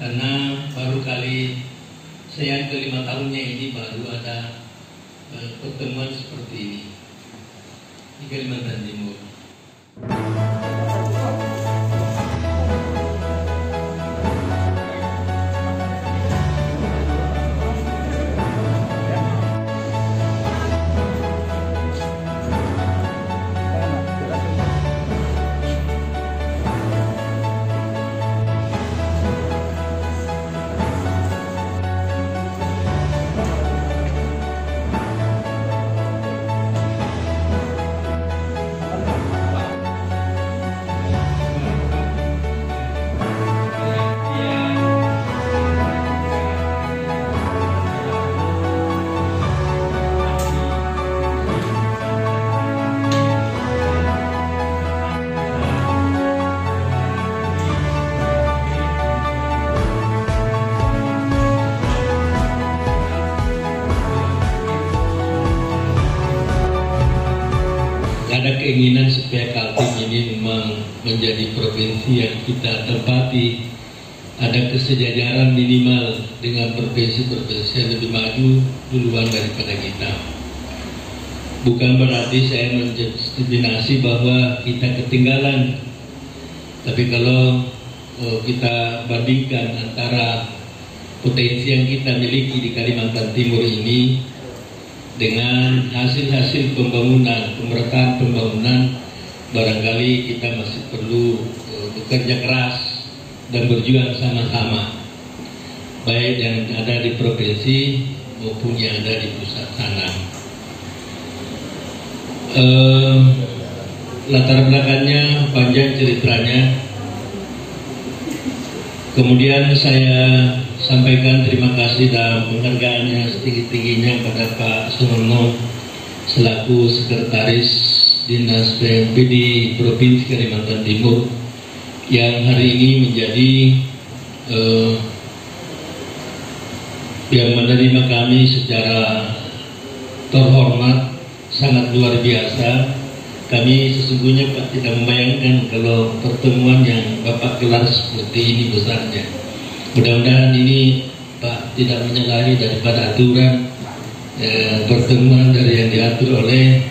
karena baru kali saya ke-5 tahunnya ini baru ada pertemuan seperti ini di Kalimantan Timur. Ada keinginan supaya Kaltim ini memang menjadi provinsi yang kita tempati, ada kesejajaran minimal dengan provinsi-provinsi yang lebih maju duluan daripada kita. Bukan berarti saya menjustifikasi bahwa kita ketinggalan, tapi kalau kita bandingkan antara potensi yang kita miliki di Kalimantan Timur ini dengan hasil-hasil pembangunan, pemerataan pembangunan, barangkali kita masih perlu bekerja keras dan berjuang sama-sama, baik yang ada di provinsi maupun yang ada di pusat sana. Latar belakangnya panjang ceritanya. Kemudian saya sampaikan terima kasih dan penghargaannya setinggi-tingginya pada Pak Sunono selaku Sekretaris Dinas PMP di Provinsi Kalimantan Timur yang hari ini menjadi yang menerima kami secara terhormat, sangat luar biasa. Kami sesungguhnya Pak tidak membayangkan kalau pertemuan yang Bapak gelar seperti ini besarnya. Mudah-mudahan ini Pak tidak menyalahi daripada aturan pertemuan dari yang diatur oleh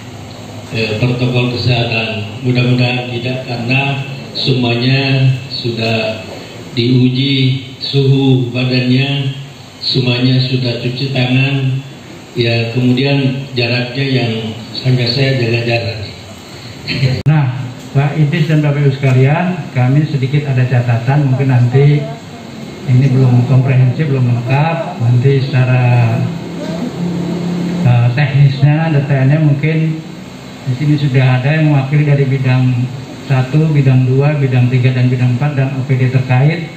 protokol kesehatan. Mudah-mudahan tidak, karena semuanya sudah diuji suhu badannya, semuanya sudah cuci tangan, ya kemudian jaraknya yang hanya saya jaga jarak. Nah, Pak Idris dan Bapak Ibu sekalian, kami sedikit ada catatan, mungkin nanti ini belum komprehensif, belum lengkap. Nanti secara teknisnya, detailnya mungkin di sini sudah ada yang mewakili dari bidang 1, bidang 2, bidang 3, dan bidang 4 dan OPD terkait,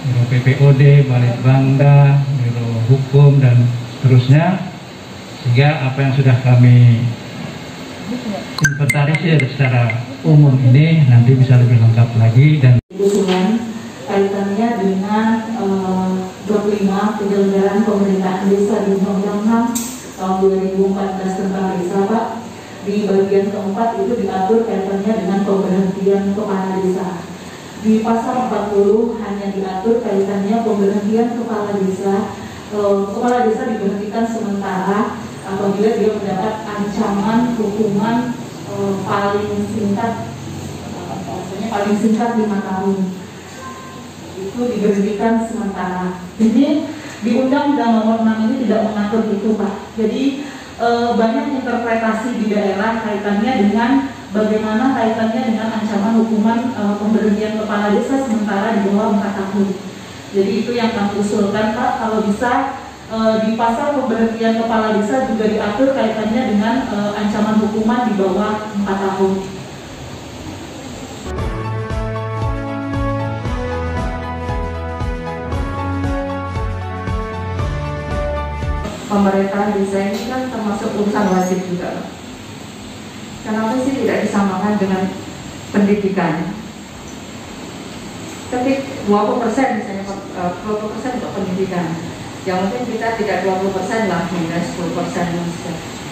Biro PPOD, Balitbangda, Biro Hukum dan seterusnya, sehingga apa yang sudah kami inventarisir secara umum ini nanti bisa lebih lengkap lagi. Dan usulan kaitannya dengan 25 penyelenggaraan pemerintahan desa di Undang-Undang 6 tahun 2014 tentang desa, Pak. Di bagian keempat itu diatur kaitannya dengan pemberhentian kepala desa. Di pasal 40 hanya diatur kaitannya pemberhentian kepala desa. Kepala desa diberhentikan sementara apabila dia mendapat ancaman hukuman paling singkat 5 tahun. Itu diberhentikan sementara. Jadi di Undang-Undang Nomor 6 ini tidak mengatur itu, Pak. Jadi banyak interpretasi di daerah kaitannya dengan bagaimana kaitannya dengan ancaman hukuman pemberhentian kepala desa sementara di bawah 4 tahun. Jadi itu yang kami usulkan, Pak. Kalau bisa di pasal pemberhentian kepala desa juga diatur kaitannya dengan ancaman hukuman di bawah 4 tahun. Pemerintahan desa ini kan termasuk urusan wajib juga. Kenapa sih tidak disamakan dengan pendidikan? Ketik 20% misalnya 20% untuk pendidikan. Ya mungkin kita tidak 20% lah, hingga 10%.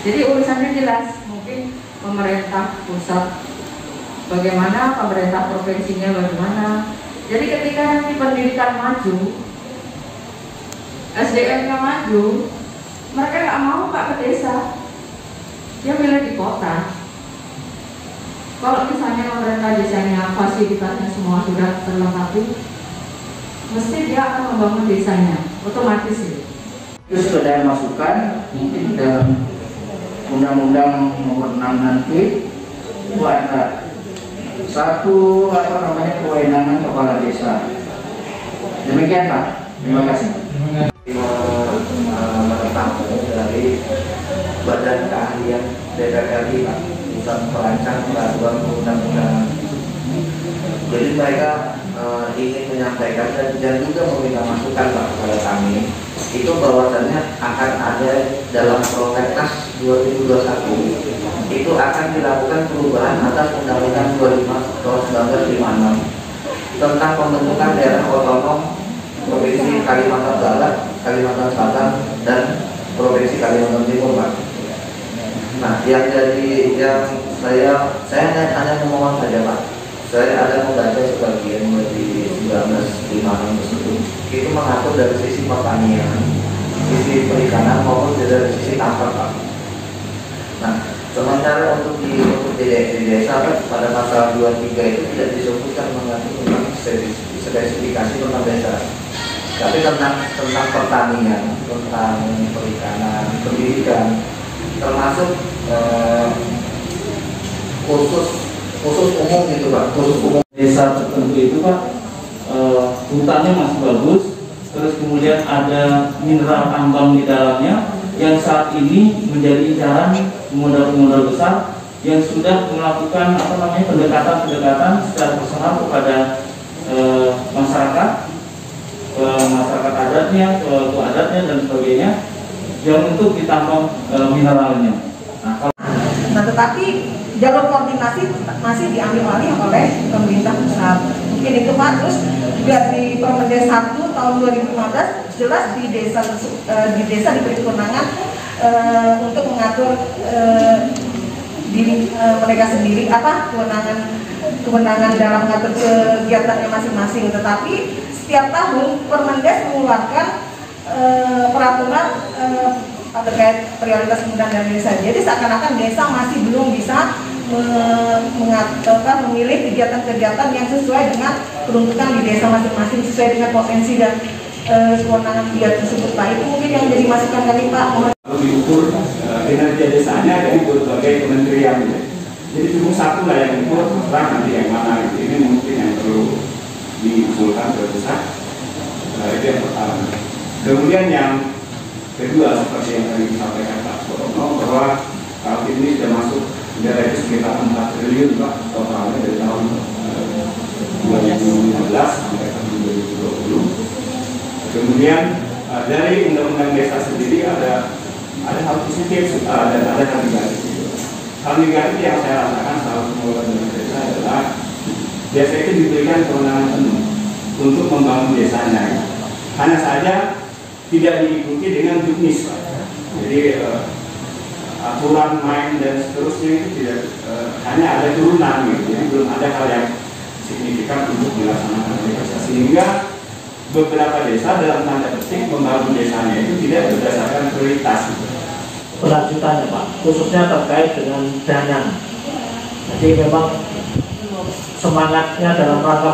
Jadi urusannya jelas, mungkin pemerintah pusat bagaimana, pemerintah provinsinya bagaimana, Jadi ketika nanti pendidikan maju, SDM-nya maju, mereka nggak mau Pak ke desa, dia milih di kota. Kalau misalnya pemerintah desanya fasilitasnya semua sudah terlengkapi, mesti dia akan membangun desanya, otomatis itu. Terus ada masukan mungkin dalam Undang-Undang Nomor 6 nanti itu ada satu kewenangan kepala desa. Demikian Pak. Terima kasih. Menentang dari Badan Keahlian DPR RI Pak, Pusat Perancang Peraturan Undang-Undangan. Jadi mereka ingin menyampaikan dan juga meminta masukan Pak kepada kami itu bahwasannya akan ada dalam Prolegnas 2021 itu akan dilakukan perubahan atas Undang-Undang 25 tahun 1956 tentang pembentukan daerah otonom Provinsi Kalimantan Barat, Kalimantan Selatan, dan Provinsi Kalimantan Timur Pak. Nah, yang saya hanya memohon saja Pak. Saya ada membaca sebagian dari 1956 tersebut itu mengatur dari sisi pertanian, sisi perikanan maupun dari sisi tangkap Pak. Nah, sementara untuk di desa pada pasal 23 itu tidak disebutkan mengenai tentang spesifikasi tentang desa, tapi tentang pertanian, tentang perikanan, pendidikan, termasuk khusus umum gitu Pak, khusus umum Desa tertentu itu Pak, hutannya masih bagus, terus kemudian ada mineral tambang di dalamnya yang saat ini menjadi incaran pemuda-pemuda besar yang sudah melakukan pendekatan-pendekatan secara personal kepada masyarakat adatnya, suku adatnya dan sebagainya yang untuk ditambang mineralnya. Nah, tetapi jalur koordinasi masih diambil alih oleh pemerintah pusat. Mungkin itu Pak. Terus juga di Permendes 1 tahun 2015 jelas di desa diberi kewenangan untuk mengatur diri mereka sendiri kewenangan dalam mengatur kegiatannya masing-masing. Tetapi setiap tahun Permendes mengeluarkan peraturan terkait prioritas penggunaan dana desa. Jadi seakan-akan desa masih belum bisa memilih kegiatan-kegiatan yang sesuai dengan peruntukan di desa masing-masing, sesuai dengan potensi dan kewenangan kegiatan tersebut Pak. Itu mungkin yang jadi masukan kami Pak. Diukur kinerja desanya dari berbagai kementerian. Jadi cuma satu lah yang diukur, terserah nanti yang mana. Ini mungkin yang perlu diusulkan ke pusat. Itu yang pertama. Kemudian yang kedua, seperti yang tadi disampaikan Pak Surono, bahwa kalau ini sudah masuk daerah itu sekitar 4 triliun Pak totalnya dari tahun 2015 sampai tahun 2020. Kemudian dari undang-undang desa sendiri ada hal positif dan ada hal negatif. Hal negatif yang saya rasakan salah pengelola dana desa adalah desa itu diberikan kewenangan penuh untuk membangun desanya. Hanya saja tidak diikuti dengan juknis, jadi aturan main dan seterusnya itu tidak hanya ada turunan gitu. Jadi belum ada hal yang signifikan untuk dilaksanakan oleh desa, sehingga beberapa desa dalam tanda petik membangun desanya itu tidak berdasarkan prioritas. Kelanjutannya Pak, khususnya terkait dengan dana. Jadi memang semangatnya dalam rangka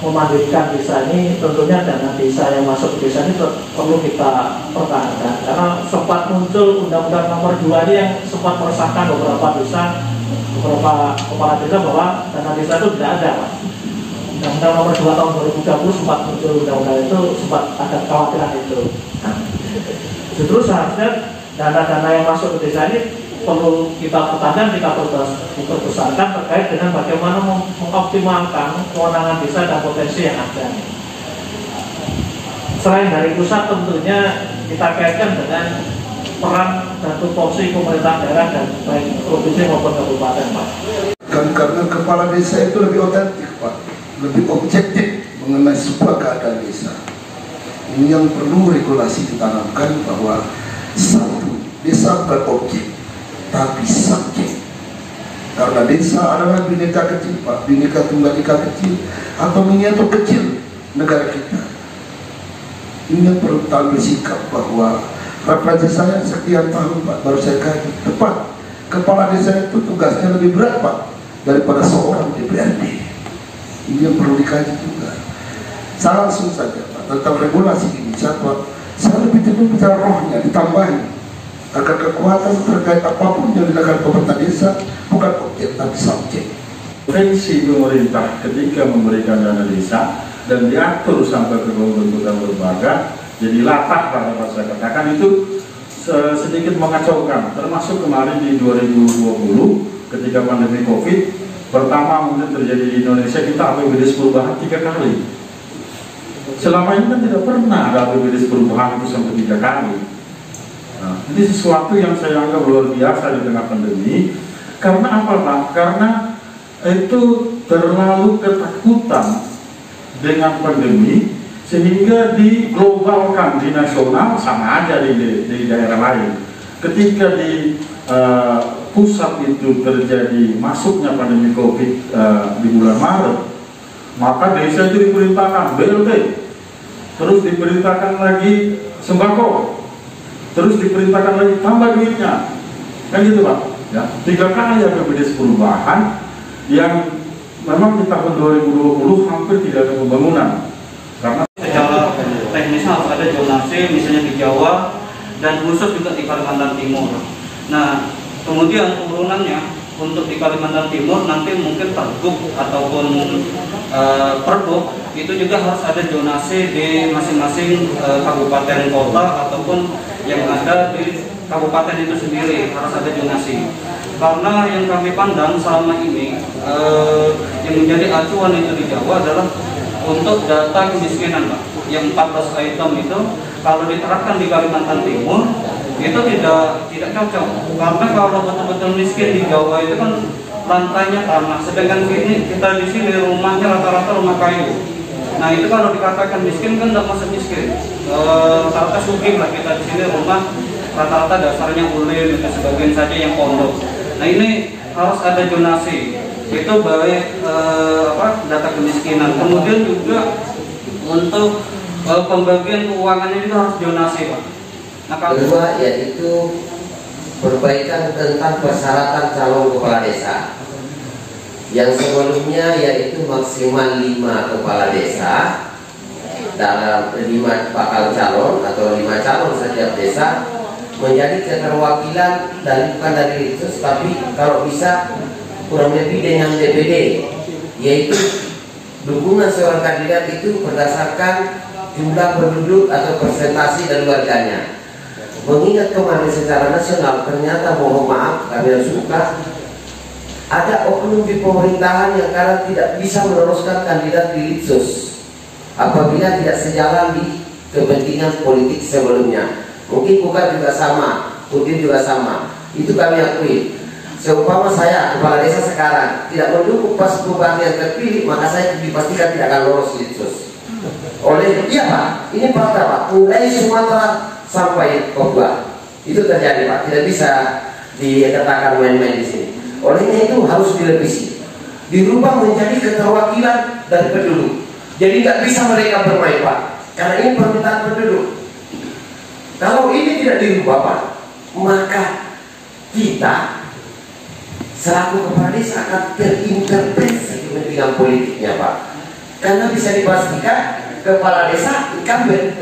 memandirikan desa ini, tentunya dana desa yang masuk ke desa ini perlu kita pertahankan, karena sempat muncul Undang-Undang Nomor 2 ini yang sempat meresahkan beberapa desa, beberapa kepala desa bahwa dana desa itu tidak ada Pak. Undang-Undang Nomor 2 tahun 2020 sempat muncul undang-undang itu, sempat ada kekhawatiran itu. Nah, justru seharusnya dana-dana yang masuk ke desa ini perlu kita pertahankan, kita perbesarkan terkait dengan bagaimana mengoptimalkan kewenangan desa dan potensi yang ada. Selain dari pusat, tentunya kita kaitkan dengan peran dan tupoksi pemerintah daerah dan baik provinsi maupun kabupaten Pak. Karena kepala desa itu lebih otentik Pak, lebih objektif mengenai sebuah keadaan desa. Ini yang perlu regulasi ditanamkan bahwa satu, desa bukan objek tapi subjek. Karena desa adalah bineka kecil Pak, bineka tunggal ika kecil atau miniatur kecil negara kita. Ini yang perlu kita ambil sikap bahwa referensi saya sekian tahun Pak, baru saya kaji tepat. Kepala desa itu tugasnya lebih berat Pak daripada seorang DPRD. Ini yang perlu dikaji juga. Saya langsung saja Pak tentang regulasi ini siapa? Saya lebih cenderung bicara rohnya ditambahin agar kekuatan terkait apapun yang dilakukan pemerintah desa bukan objek tapi subjek. Fungsi pemerintah ketika memberikan dana desa dan diatur sampai ke pembentukan lembaga jadi latah pada saya katakan itu sedikit mengacaukan, termasuk kemarin di 2020 ketika pandemi COVID pertama mungkin terjadi di Indonesia, kita APBD perubahan 3 kali. Selama ini kan tidak pernah ada APBD perubahan itu sampai 3 kali. Nah, ini sesuatu yang saya anggap luar biasa di tengah pandemi. Karena apa Pak? Karena itu terlalu ketakutan dengan pandemi sehingga diglobalkan di nasional sama aja di daerah lain. Ketika di pusat itu terjadi masuknya pandemi COVID di bulan Maret, maka desa itu diperintahkan BLT, terus diperintahkan lagi sembako, terus diperintahkan lagi tambah duitnya, kan gitu Pak ya. 3 kali APBD perubahan yang memang di tahun 2020 hampir tidak ada pembangunan karena secara teknis harus ada zonasi misalnya di Jawa dan khusus juga di Kalimantan Timur. Nah kemudian turunannya untuk di Kalimantan Timur nanti mungkin pergub ataupun perbuk itu juga harus ada zonasi di masing-masing kabupaten kota ataupun yang ada di kabupaten itu sendiri harus ada zonasi. Karena yang kami pandang selama ini yang menjadi acuan itu di Jawa adalah untuk data kemiskinan Pak. Yang 14 item itu kalau diterapkan di Kalimantan Timur itu tidak cocok. Karena kalau betul-betul miskin di Jawa itu kan lantainya tanah, sedangkan kita di sini rumahnya rata-rata rumah kayu. Nah itu kalau dikatakan miskin kan tidak masuk miskin. Rata-rata sugih lah kita di sini rumah rata-rata dasarnya ulin dan sebagian saja yang pondok. Nah ini harus ada zonasi. Itu baik data kemiskinan. Kemudian juga untuk pembagian keuangannya itu harus zonasi Pak. Nah, kedua yaitu perbaikan tentang persyaratan calon kepala desa. Yang sebelumnya yaitu maksimal 5 kepala desa dalam 5 bakal calon atau 5 calon setiap desa menjadi keterwakilan dari bukan dari itu, tapi kalau bisa kurang lebih dengan DPD, yaitu dukungan seorang kandidat itu berdasarkan jumlah penduduk atau persentase dari warganya. Mengingat kemarin secara nasional ternyata mohon maaf kami harus suka ada oknum di pemerintahan yang kadang tidak bisa meneruskan kandidat di Litsus apabila tidak sejalan di kepentingan politik sebelumnya. Mungkin bukan juga sama, Putin juga sama. Itu kami akui. Seumpama saya kepala desa sekarang tidak mendukung pas perubahan yang terpilih, maka saya dipastikan tidak akan lolos Litsus. Oleh iya Pak, ini fakta Pak. Mulai Sumatera sampai Papua itu terjadi Pak, tidak bisa dikatakan main-main di sini. Olehnya itu harus direvisi, dirubah menjadi keterwakilan dari penduduk. Jadi nggak bisa mereka bermain Pak, karena ini permintaan penduduk. Kalau ini tidak dirubah Pak, maka kita selaku kepala desa akan terintervensi kepentingan politiknya Pak. Karena bisa dipastikan kepala desa incumbent,